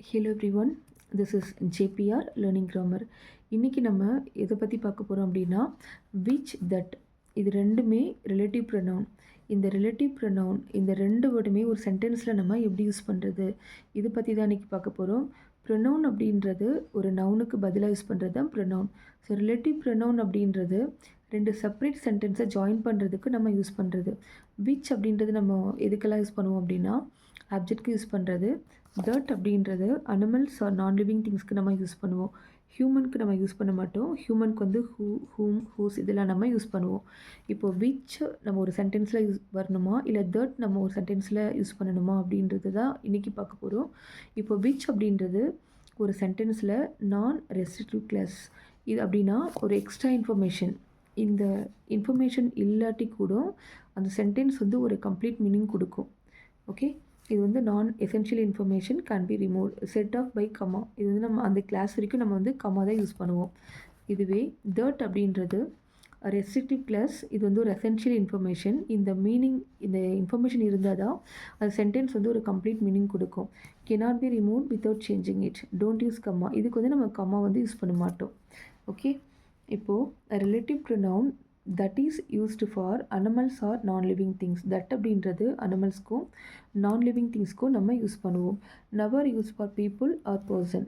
Hello everyone, this is JPR learning grammar. இன்றைக்கி நம்ம எதை பற்றி பார்க்க போகிறோம் அப்படின்னா, விச் தட். இது ரெண்டுமே ரிலேட்டிவ் ப்ரொனவுன். இந்த ரிலேட்டிவ் ப்ரொனவுன் இந்த ரெண்டு வேர்டுமே ஒரு சென்டென்ஸில் நம்ம எப்படி யூஸ் பண்ணுறது, இது பற்றி தான் இன்றைக்கி பார்க்க போகிறோம். ப்ரொனவுன் அப்படின்றது ஒரு நவுனுக்கு பதிலாக யூஸ் பண்ணுறது தான் ப்ரொனவுன். ஸோ ரிலேட்டிவ் ப்ரொனவுன் அப்படின்றது ரெண்டு செப்பரேட் சென்டென்ஸை ஜாயின் பண்ணுறதுக்கு நம்ம யூஸ் பண்ணுறது. விச் அப்படின்றது நம்ம எதுக்கெல்லாம் யூஸ் பண்ணுவோம் அப்படின்னா, ஆப்ஜெக்ட்க்கு யூஸ் பண்ணுறது. தட் அப்படின்றது அனிமல்ஸ் ஆர் நான் லிவிங் திங்ஸ்க்கு நம்ம யூஸ் பண்ணுவோம். ஹியூமனுக்கு நம்ம யூஸ் பண்ண மாட்டோம். ஹியூமனுக்கு வந்து ஹூம், ஹூஸ் இதெல்லாம் நம்ம யூஸ் பண்ணுவோம். இப்போது விச் நம்ம ஒரு சென்டென்ஸில் யூஸ் வரணுமா, இல்லை தட் நம்ம ஒரு சென்டென்ஸில் யூஸ் பண்ணணுமா அப்படின்றது தான் இன்றைக்கி பார்க்க போகிறோம். இப்போ விச் அப்படின்றது ஒரு சென்டென்ஸில் நான் ரெஸ்ட்ரிக்டிவ் கிளாஸ். இது அப்படின்னா ஒரு எக்ஸ்ட்ரா இன்ஃபர்மேஷன். இந்த இன்ஃபர்மேஷன் இல்லாட்டி கூட அந்த சென்டென்ஸ் வந்து ஒரு கம்ப்ளீட் மீனிங் கொடுக்கும். ஓகே, இது வந்து non essential information can be remove set off by comma. இது வந்து நம்ம அந்த கிளாஸ் வரைக்கும் நம்ம வந்து கமா தான் யூஸ் பண்ணுவோம். இதுவே தட் அப்படின்றது ரெஸ்ட்ரிக்டிவ் கிளாஸ். இது வந்து ஒரு எசென்ஷியல் இன்ஃபர்மேஷன். இந்த மீனிங், இந்த இன்ஃபர்மேஷன் இருந்தால் தான் அந்த சென்டென்ஸ் வந்து ஒரு கம்ப்ளீட் மீனிங் கொடுக்கும். cannot be removed without changing it. don't use comma. இதுக்கு வந்து நம்ம கமா வந்து யூஸ் பண்ண மாட்டோம். ஓகே, இப்போது relative pronoun that is used for animals or non living things. That அப்படின்றது அனிமல்ஸ்க்கும் நான் லிவிங் திங்ஸ்க்கும் நம்ம யூஸ் பண்ணுவோம். Never use for people or person.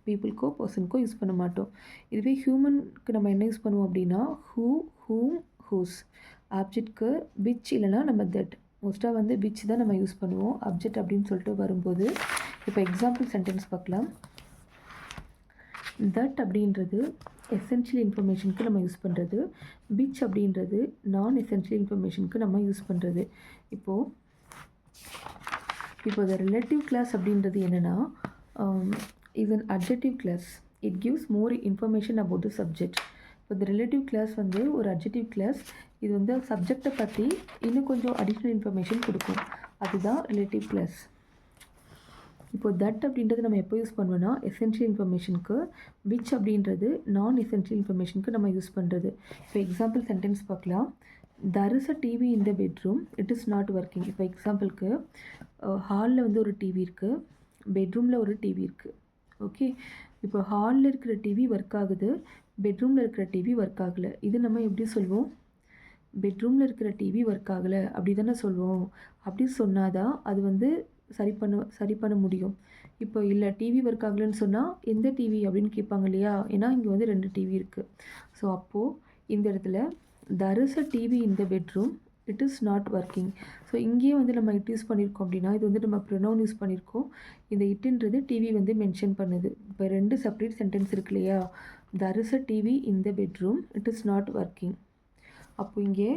பீப்புளுக்கோ பர்சனுக்கோ யூஸ் பண்ண மாட்டோம். இதுவே ஹியூமனுக்கு நம்ம என்ன யூஸ் பண்ணுவோம் அப்படின்னா ஹூ, ஹூம், ஹூஸ். ஆப்ஜெக்ட்க்கு விச் இல்லைனா நம்ம தட். மோஸ்ட்டாக வந்து விச் தான் நம்ம யூஸ் பண்ணுவோம் ஆப்ஜெக்ட் அப்படின்னு சொல்லிட்டு வரும்போது. இப்போ எக்ஸாம்பிள் சென்டென்ஸ் பார்க்கலாம். தட் அப்படின்றது எசென்ஷியல் இன்ஃபர்மேஷனுக்கு நம்ம யூஸ் பண்ணுறது. விச் அப்படின்றது நான் எசென்ஷியல் இன்ஃபர்மேஷனுக்கு நம்ம யூஸ் பண்ணுறது. இப்போது இந்த ரிலேட்டிவ் கிளாஸ் அப்படின்றது என்னென்னா, is an adjective clause. It gives more information about the subject. இப்போ இந்த ரிலேட்டிவ் கிளாஸ் வந்து ஒரு அட்ஜெக்டிவ் கிளாஸ். இது வந்து சப்ஜெக்டை பற்றி இன்னும் கொஞ்சம் அடிஷ்னல் இன்ஃபர்மேஷன் கொடுக்கும். அதுதான் ரிலேட்டிவ் கிளாஸ். இப்போது தட் அப்படின்றது நம்ம எப்போ யூஸ் பண்ணுவோன்னா எசென்ஷியல் இன்ஃபர்மேஷனுக்கு. விச் அப்படின்றது நான் எசென்ஷியல் இன்ஃபர்மேஷனுக்கு நம்ம யூஸ் பண்ணுறது. இப்போ எக்ஸாம்பிள் சென்டென்ஸ் பார்க்கலாம். there is a TV in the bedroom, it is not working. இப்போ எக்ஸாம்பிளுக்கு ஹாலில் வந்து ஒரு டிவி இருக்குது, பெட்ரூமில் ஒரு டிவி இருக்குது. ஓகே, இப்போ ஹாலில் இருக்கிற டிவி ஒர்க் ஆகுது, பெட்ரூமில் இருக்கிற டிவி ஒர்க் ஆகலை. இது நம்ம எப்படி சொல்வோம்? பெட்ரூமில் இருக்கிற டிவி ஒர்க் ஆகலை அப்படி தானே சொல்வோம். அப்படி சொன்னாதான் அது வந்து சரி பண்ண முடியும். இப்போ இல்லை டிவி ஒர்க் ஆகலைன்னு சொன்னால் எந்த டிவி அப்படின்னு கேட்பாங்க இல்லையா? ஏன்னா இங்கே வந்து 2 டிவி இருக்குது. ஸோ அப்போது இந்த இடத்துல there is a TV in the bedroom, it is not working. So இங்கேயே வந்து நம்ம இட் யூஸ் பண்ணியிருக்கோம் அப்படின்னா இது வந்து நம்ம ப்ரொனவுன் யூஸ் பண்ணியிருக்கோம். இந்த இட்டுன்றது டிவி வந்து மென்ஷன் பண்ணுது. இப்போ 2 செப்பரேட் சென்டென்ஸ் இருக்கு இல்லையா? there is a TV in the bedroom, it is not working. அப்போ இங்கே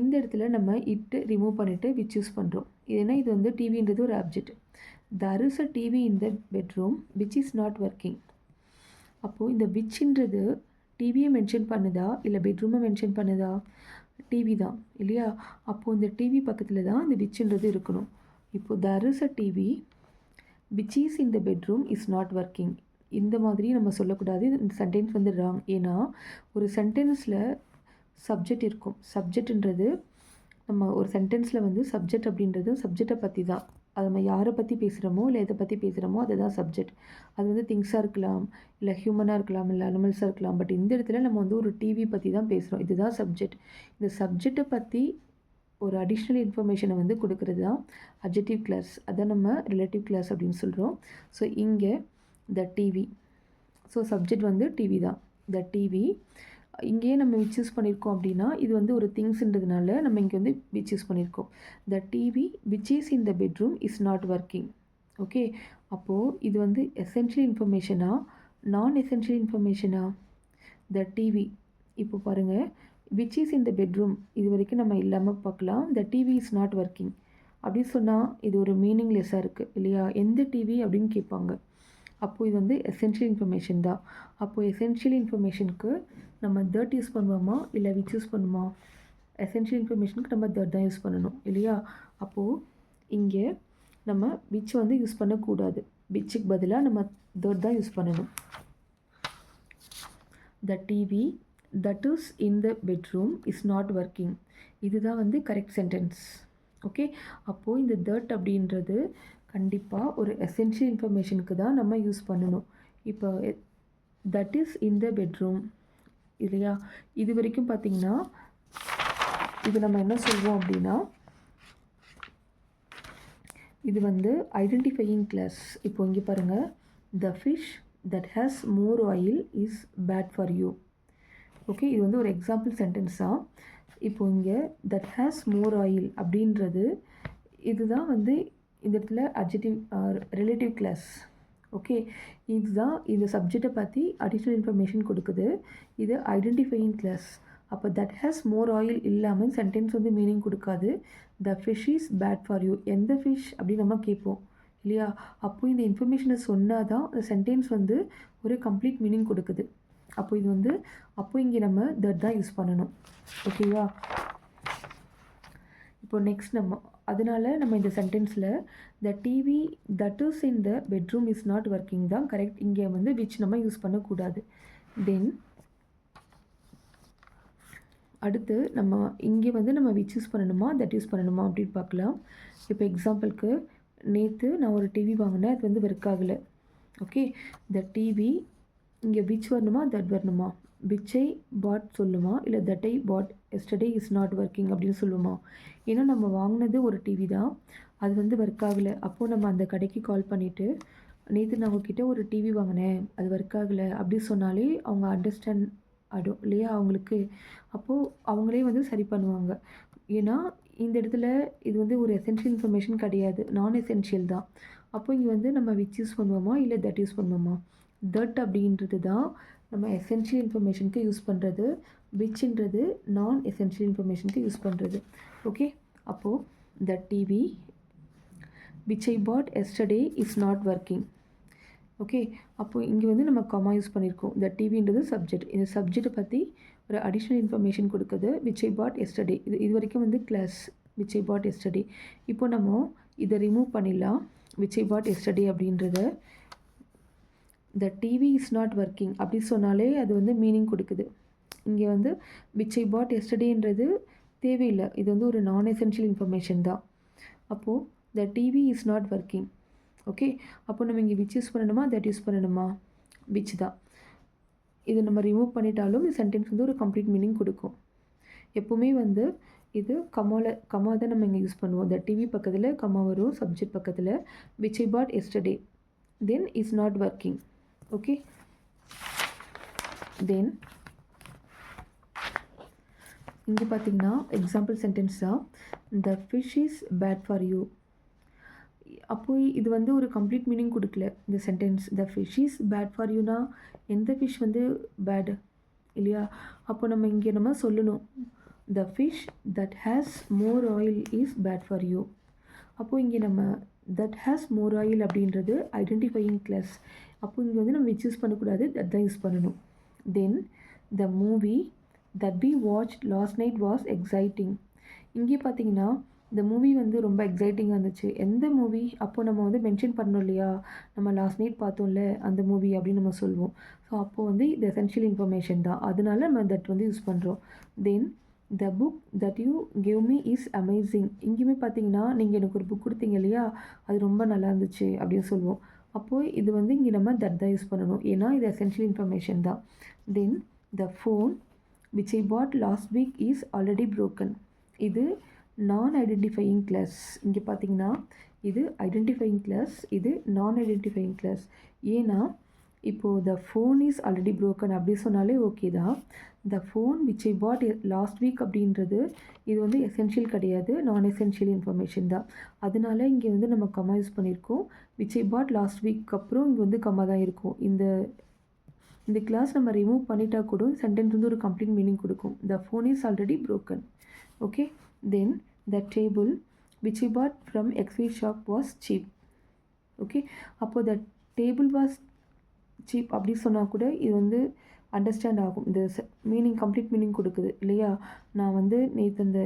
இந்த இடத்துல நம்ம இட்டு ரிமூவ் பண்ணிவிட்டு விச் யூஸ் பண்ணுறோம். ஏன்னா இது வந்து டிவின்றது ஒரு object. there is a TV in the bedroom which is not working. அப்போது இந்த விச்ன்றது டிவியை மென்ஷன் பண்ணுதா இல்லை பெட்ரூமை மென்ஷன் பண்ணுதா? டிவி தான் இல்லையா? அப்போது இந்த டிவி பக்கத்தில் தான் இந்த விச்ன்றது இருக்கணும். இப்போது there is a TV which is in the bedroom is not working. இந்த மாதிரி நம்ம சொல்லக்கூடாது. இந்த சென்டென்ஸ் வந்து ராங். ஏன்னா ஒரு சென்டென்ஸில் சப்ஜெக்ட் இருக்கும். சப்ஜெக்ட்ன்றது நம்ம ஒரு சென்டென்ஸில் வந்து சப்ஜெக்ட் அப்படின்றது சப்ஜெக்டை பற்றி தான். அது நம்ம யாரை பற்றி பேசுகிறோமோ இல்லை எதை பற்றி பேசுகிறோமோ அதுதான் சப்ஜெக்ட். அது வந்து திங்ஸாக இருக்கலாம், இல்லை ஹியூமனாக இருக்கலாம், இல்லை அனிமல்ஸாக இருக்கலாம். பட் இந்த இடத்துல நம்ம வந்து ஒரு டிவி பற்றி தான் பேசுகிறோம். இதுதான் சப்ஜெக்ட். இந்த சப்ஜெக்டை பற்றி ஒரு அடிஷ்னல் இன்ஃபர்மேஷனை வந்து கொடுக்குறது தான் அட்ஜெக்டிவ் கிளாஸ். அதான் நம்ம ரிலேட்டிவ் கிளாஸ் அப்படின்னு சொல்கிறோம். ஸோ இங்கே த டிவி, ஸோ சப்ஜெக்ட் வந்து டிவி தான். த டிவி இங்கேயே நம்ம விச் யூஸ் பண்ணியிருக்கோம் அப்படின்னா இது வந்து ஒரு திங்ஸ்ன்றதுனால நம்ம இங்கே வந்து விச் யூஸ் பண்ணியிருக்கோம். த TV which is in the bedroom is not working. Okay, அப்போது இது வந்து எசென்ஷியல் இன்ஃபர்மேஷனா நான் எசென்ஷியல் இன்ஃபர்மேஷனா? த டிவி. இப்போ பாருங்கள், which is in the bedroom இது வரைக்கும் நம்ம இல்லாமல் பார்க்கலாம். த டிவி இஸ் நாட் ஒர்க்கிங் அப்படின்னு சொன்னால் இது ஒரு மீனிங்லெஸ்ஸாக இருக்குது இல்லையா? எந்த டிவி அப்படின்னு கேட்பாங்க. அப்போது இது வந்து எசென்ஷியல் இன்ஃபர்மேஷன் தான். அப்போது எசென்ஷியல் இன்ஃபர்மேஷனுக்கு நம்ம தட் யூஸ் பண்ணுவோமா இல்லை விச் யூஸ் பண்ணுமா? எசென்ஷியல் இன்ஃபர்மேஷனுக்கு நம்ம தட் தான் யூஸ் பண்ணணும் இல்லையா? அப்போது இங்கே நம்ம விச் வந்து யூஸ் பண்ணக்கூடாது. விச்சுக்கு பதிலாக நம்ம தட் தான் யூஸ் பண்ணணும். த TV that is in the bedroom is not working. இதுதான் வந்து கரெக்ட் சென்டென்ஸ். ஓகே, அப்போது இந்த தட் அப்படின்றது கண்டிப்பாக ஒரு எசென்ஷியல் இன்ஃபர்மேஷனுக்கு தான் நம்ம யூஸ் பண்ணணும். இப்போ that is in the bedroom இல்லையா? இது வரைக்கும் பார்த்தீங்கன்னா, இது நம்ம என்ன சொல்வோம் அப்படின்னா, இது வந்து ஐடென்டிஃபையிங் கிளாஸ். இப்போ இங்கே பாருங்கள், the fish that has more oil is bad for you. Okay, இது வந்து ஒரு எக்ஸாம்பிள் சென்டென்ஸ் தான். இப்போ இங்கே தட் ஹேஸ் மோர் ஆயில் அப்படின்றது இதுதான் வந்து இந்த இடத்துல அட்ஜெக்டிவ் ரிலேட்டிவ் கிளாஸ். ஓகே, இதுதான் இந்த சப்ஜெக்டை பற்றி அடிஷ்னல் இன்ஃபர்மேஷன் கொடுக்குது. இது ஐடென்டிஃபையிங் கிளாஸ். அப்போ தட் ஹேஸ் மோர் ஆயில் இல்லாமல் சென்டென்ஸ் வந்து மீனிங் கொடுக்காது. The fish is bad for you. எந்த ஃபிஷ் அப்படின்னு நம்ம கேட்போம் இல்லையா? அப்போது இந்த இன்ஃபர்மேஷனை சொன்னால் தான் அந்த சென்டென்ஸ் வந்து ஒரு கம்ப்ளீட் மீனிங் கொடுக்குது. அப்போ இது வந்து அப்போ இங்கே நம்ம தட் தான் யூஸ் பண்ணணும். ஓகேவா? இப்போ நெக்ஸ்ட் அதனால நம்ம இந்த சென்டென்ஸில் the TV that is in the bedroom is not working தான் கரெக்ட். இங்கே வந்து விச் நம்ம யூஸ் பண்ணக்கூடாது. தென் அடுத்து நம்ம இங்கே வந்து நம்ம விச் யூஸ் பண்ணணுமா தட் யூஸ் பண்ணணுமா அப்படின்னு பார்க்கலாம். இப்போ எக்ஸாம்பிளுக்கு நேற்று நான் ஒரு டிவி வாங்கினேன், அது வந்து ஒர்க் ஆகலை. ஓகே, த டிவி இங்கே விச் வரணுமா தட் வரணுமா? விச்சை பாட் சொல்லுமா இல்லை தட்டை பாட் எஸ்டர்டே இஸ் நாட் ஒர்க்கிங் அப்படின்னு சொல்லுமா? ஏன்னா நம்ம வாங்கினது ஒரு டிவி தான், அது வந்து ஒர்க் ஆகலை. அப்போது நம்ம அந்த கடைக்கு கால் பண்ணிவிட்டு நேற்று நான் உங்ககிட்ட ஒரு டிவி வாங்கினேன், அது ஒர்க் ஆகலை அப்படி சொன்னாலே அவங்க அண்டர்ஸ்டாண்ட் ஆடும் இல்லையா அவங்களுக்கு? அப்போது அவங்களே வந்து சரி பண்ணுவாங்க. ஏன்னா இந்த இடத்துல இது வந்து ஒரு எசென்ஷியல் இன்ஃபர்மேஷன் கிடையாது, நான் எசென்ஷியல் தான். அப்போ இங்கே வந்து நம்ம விச் யூஸ் பண்ணுவோமா இல்லை தட் யூஸ் பண்ணுவோமா? தட் அப்படின்றது தான் நம்ம எசென்ஷியல் இன்ஃபர்மேஷனுக்கு யூஸ் பண்ணுறது. விச்ன்றது நான் எசென்ஷியல் இன்ஃபர்மேஷனுக்கு யூஸ் பண்ணுறது. ஓகே, அப்போது the TV which I bought yesterday is not working. Okay, அப்போது இங்கே வந்து நம்ம கமா யூஸ் பண்ணியிருக்கோம். த டிவின்றது சப்ஜெக்ட். இந்த சப்ஜெக்டை பற்றி ஒரு அடிஷ்னல் இன்ஃபர்மேஷன் கொடுக்குது. Which I bought yesterday. இது வரைக்கும் வந்து clause which I bought yesterday. இப்போ நம்ம இதை ரிமூவ் பண்ணிடலாம். விச் ஐ பாட் எஸ்டர்டே அப்படின்றத த டிவி இஸ் நாட் ஒர்க்கிங் அப்படி சொன்னாலே அது வந்து மீனிங் கொடுக்குது. இங்கே வந்து விச் ஐ பாட் எஸ்டர்டேன்றது தேவையில்லை, இது வந்து ஒரு நான் எசென்ஷியல் இன்ஃபர்மேஷன் தான். அப்போது the TV is not working. Okay, அப்போ நம்ம இங்கே விச் யூஸ் பண்ணணுமா தட் யூஸ் பண்ணணுமா? விச் தான். இது நம்ம ரிமூவ் பண்ணிட்டாலும் இந்த சென்டென்ஸ் வந்து ஒரு கம்ப்ளீட் மீனிங் கொடுக்கும். எப்போவுமே வந்து இது கமா தான் நம்ம இங்கே யூஸ் பண்ணுவோம். த டிவி பக்கத்தில் கமா வரும், சப்ஜெக்ட் பக்கத்தில் which I bought yesterday, then is not working. Okay, then இங்கே பார்த்தீங்கன்னா எக்ஸாம்பிள் சென்டென்ஸ் தான் the fish is bad for you. அப்போது இது வந்து ஒரு கம்ப்ளீட் மீனிங் கொடுக்கல இந்த sentence. The fish is bad for யூனா எந்த ஃபிஷ் வந்து பேட் இல்லையா? அப்போ நம்ம இங்கே நம்ம சொல்லணும் the fish that has more oil is bad for you. அப்போது இங்கே நம்ம தட் ஹேஸ் மோர் ஆயில் அப்படின்றது ஐடென்டிஃபையிங் கிளாஸ். அப்போது இங்கே வந்து நம்ம விச் யூஸ் பண்ணக்கூடாது, தட் தான் யூஸ் பண்ணணும். Then the movie that we watch last night was exciting. இங்கே பார்த்தீங்கன்னா இந்த மூவி வந்து ரொம்ப எக்ஸைட்டிங்காக இருந்துச்சு. எந்த மூவி? அப்போது நம்ம வந்து மென்ஷன் பண்ணணும் இல்லையா, நம்ம லாஸ்ட் நைட் பார்த்தோம்ல அந்த மூவி அப்படின்னு நம்ம சொல்லுவோம். ஸோ அப்போது வந்து இது எசென்ஷியல் இன்ஃபர்மேஷன் தான், அதனால நம்ம தட் வந்து யூஸ் பண்ணுறோம். Then the book that you give me is amazing. இங்கேயுமே பார்த்தீங்கன்னா நீங்கள் எனக்கு ஒரு புக் கொடுத்தீங்க இல்லையா, அது ரொம்ப நல்லா இருந்துச்சு அப்படின்னு சொல்லுவோம். அப்போது இது வந்து இங்கே நம்ம தட் தான் யூஸ் பண்ணணும், ஏன்னா இது எசென்ஷியல் இன்ஃபர்மேஷன் தான். Then the phone which I bought last week is already broken. இது நான் ஐடென்டிஃபையிங் கிளாஸ். இங்கே பார்த்தீங்கன்னா இது ஐடென்டிஃபையிங் கிளாஸ், இது நான் ஐடென்டிஃபையிங் கிளாஸ். ஏன்னா இப்போது the phone is already broken அப்படி சொன்னாலே ஓகே தான். The phone which I bought last week அப்படின்றது இது வந்து எசென்ஷியல் கிடையாது, நான் எசென்ஷியல் இன்ஃபர்மேஷன் தான். அதனால இங்கே வந்து நம்ம கமா யூஸ் பண்ணியிருக்கோம். Which I bought last week அப்புறம் இங்கே வந்து கமா தான் இருக்கும். இந்த கிளாஸ் நம்ம ரிமூவ் பண்ணிட்டா கூட சென்டென்ஸ் வந்து ஒரு கம்ப்ளீட் மீனிங் கொடுக்கும். The phone is already broken. Okay, then the table which I bought from XY shop was cheap. Okay, அப்போது த டேபிள் வாஸ் சீப் அப்படி சொன்னால் கூட இது வந்து அண்டர்ஸ்டாண்ட் ஆகும். இந்த மீனிங் கம்ப்ளீட் மீனிங் கொடுக்குது இல்லையா? நான் வந்து நேற்று அந்த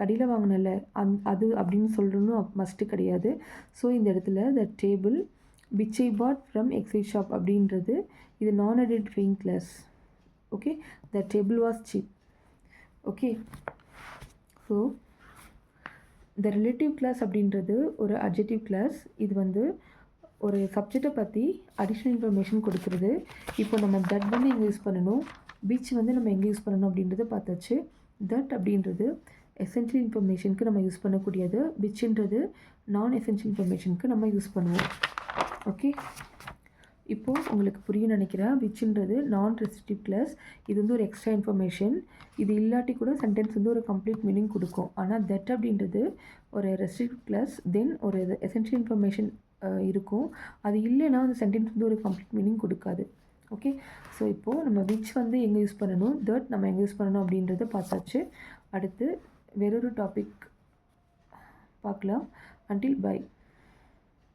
கடையில் வாங்கினல அது அப்படின்னு சொல்கிறோன்னு மஸ்ட்டு கிடையாது. ஸோ இந்த இடத்துல the table which I bought from XY shop அப்படின்றது இது non identifying clause. Okay, the table was cheap. Okay, so இந்த ரிலேட்டிவ் கிளாஸ் அப்படின்றது ஒரு அட்ஜெக்டிவ் கிளாஸ். இது வந்து ஒரு சப்ஜெக்டை பற்றி அடிஷ்னல் இன்ஃபர்மேஷன் கொடுக்குறது. இப்போ நம்ம தட் வந்து எங்கே யூஸ் பண்ணணும், விச் வந்து நம்ம எங்கே யூஸ் பண்ணணும் அப்படின்றத பார்த்தாச்சு. தட் அப்படின்றது எசென்ஷியல் இன்ஃபர்மேஷனுக்கு நம்ம யூஸ் பண்ணக்கூடியது. விச்ன்றது நான் எசென்ஷியல் இன்ஃபர்மேஷனுக்கு நம்ம யூஸ் பண்ணுவோம். ஓகே, இப்போது உங்களுக்கு புரியும் நினைக்கிறேன். விச்ன்றது நான் ரெஸ்ட்ரிக்டிவ் கிளாஸ். இது வந்து ஒரு எக்ஸ்ட்ரா இன்ஃபர்மேஷன். இது இல்லாட்டி கூட சென்டென்ஸ் வந்து ஒரு கம்ப்ளீட் மீனிங் கொடுக்கும். ஆனால் தட் அப்படின்றது ஒரு ரெஸ்ட்ரிக்டிவ் கிளாஸ். தென் ஒரு எசென்ஷியல் இன்ஃபர்மேஷன் இருக்கும். அது இல்லைன்னா அந்த சென்டென்ஸ் வந்து ஒரு கம்ப்ளீட் மீனிங் கொடுக்காது. ஓகே, ஸோ இப்போது நம்ம விச் வந்து எங்கே யூஸ் பண்ணணும், தட் நம்ம எங்கே யூஸ் பண்ணணும் அப்படின்றத பார்த்தாச்சு. அடுத்து வேறொரு டாபிக் பார்க்கலாம். Until by.